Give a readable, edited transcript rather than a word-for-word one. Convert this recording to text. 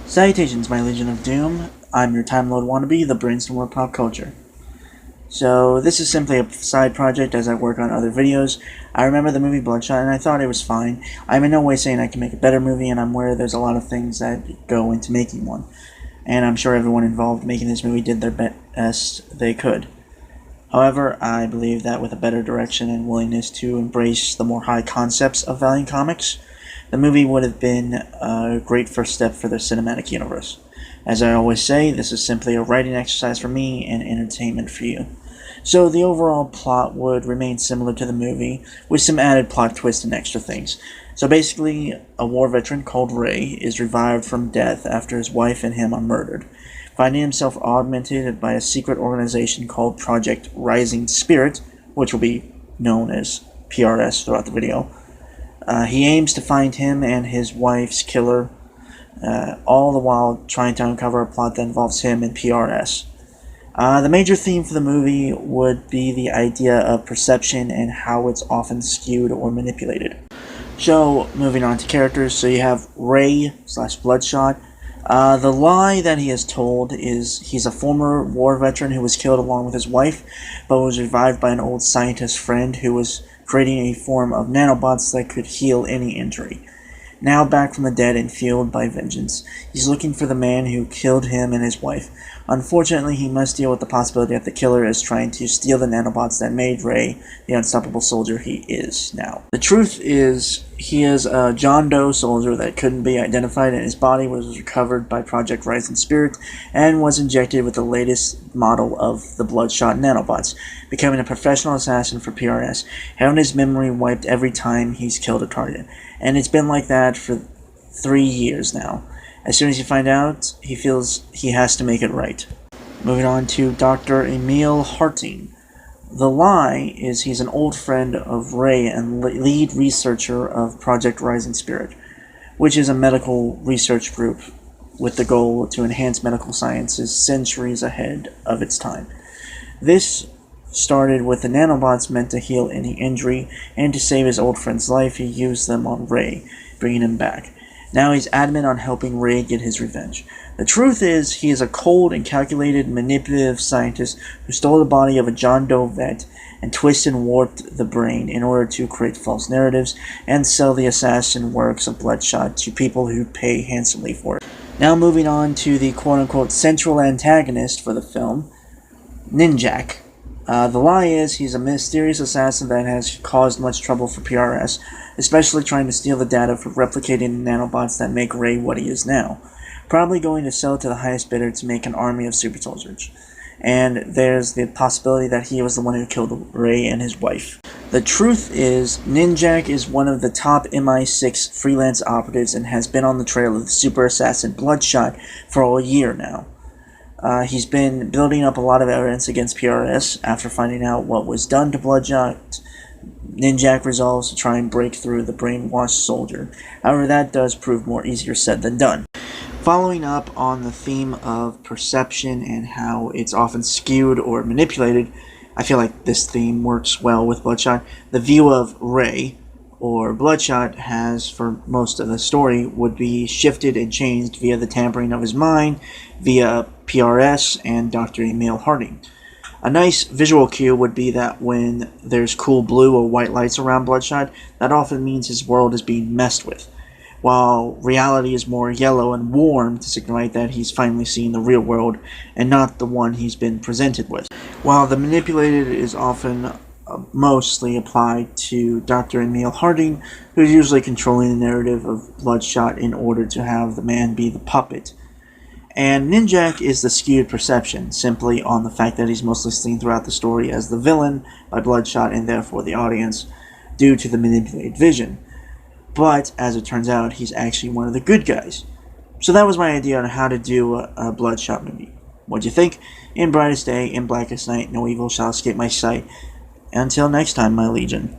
Salutations, my Legion of Doom. I'm your Time Lord wannabe, the Brainstormer of pop culture. So, this is simply a side project as I work on other videos. I remember the movie Bloodshot and I thought it was fine. I'm in no way saying I can make a better movie, and I'm aware there's a lot of things that go into making one. And I'm sure everyone involved making this movie did their best they could. However, I believe that with a better direction and willingness to embrace the more high concepts of Valiant Comics, the movie would have been a great first step for the cinematic universe. As I always say, this is simply a writing exercise for me and entertainment for you. So the overall plot would remain similar to the movie, with some added plot twists and extra things. So basically, a war veteran called Ray is revived from death after his wife and him are murdered. Finding himself augmented by a secret organization called Project Rising Spirit, which will be known as PRS throughout the video, he aims to find him and his wife's killer, all the while trying to uncover a plot that involves him and PRS. The major theme for the movie would be the idea of perception and how it's often skewed or manipulated. So, moving on to characters, so you have Ray / Bloodshot. The lie that he is told is he's a former war veteran who was killed along with his wife, but was revived by an old scientist friend who was creating a form of nanobots that could heal any injury. Now back from the dead and fueled by vengeance, he's looking for the man who killed him and his wife. Unfortunately, he must deal with the possibility that the killer is trying to steal the nanobots that made Ray the unstoppable soldier he is now. The truth is, he is a John Doe soldier that couldn't be identified, and his body was recovered by Project Rising Spirit and was injected with the latest model of the Bloodshot nanobots, becoming a professional assassin for PRS, having his memory wiped every time he's killed a target. And it's been like that for 3 years now. As soon as you find out, he feels he has to make it right. Moving on to Dr. Emil Harting. The lie is he's an old friend of Ray and lead researcher of Project Rising Spirit, which is a medical research group with the goal to enhance medical sciences centuries ahead of its time. This started with the nanobots meant to heal any injury, and to save his old friend's life, he used them on Ray, bringing him back. Now he's adamant on helping Ray get his revenge. The truth is, he is a cold and calculated, manipulative scientist who stole the body of a John Doe vet and twisted and warped the brain in order to create false narratives and sell the assassin works of Bloodshot to people who pay handsomely for it. Now moving on to the quote-unquote central antagonist for the film, Ninjak. The lie is he's a mysterious assassin that has caused much trouble for PRS, especially trying to steal the data for replicating the nanobots that make Ray what he is now, probably going to sell it to the highest bidder to make an army of super soldiers. And there's the possibility that he was the one who killed Ray and his wife. The truth is, Ninjak is one of the top MI6 freelance operatives and has been on the trail of the super assassin Bloodshot for a year now. He's been building up a lot of evidence against PRS. After finding out what was done to Bloodshot, Ninjak resolves to try and break through the brainwashed soldier. However, that does prove more easier said than done. Following up on the theme of perception and how it's often skewed or manipulated, I feel like this theme works well with Bloodshot. The view of Ray, or Bloodshot, has for most of the story would be shifted and changed via the tampering of his mind, via PRS and Dr. Emil Harting. A nice visual cue would be that when there's cool blue or white lights around Bloodshot, that often means his world is being messed with, while reality is more yellow and warm to signify that he's finally seeing the real world and not the one he's been presented with. While the manipulated is often mostly applied to Dr. Emil Harting, who's usually controlling the narrative of Bloodshot in order to have the man be the puppet. And Ninjak is the skewed perception, simply on the fact that he's mostly seen throughout the story as the villain by Bloodshot and therefore the audience, due to the manipulated vision. But, as it turns out, he's actually one of the good guys. So that was my idea on how to do a Bloodshot movie. What'd you think? In brightest day, in blackest night, no evil shall escape my sight. Until next time, my legion.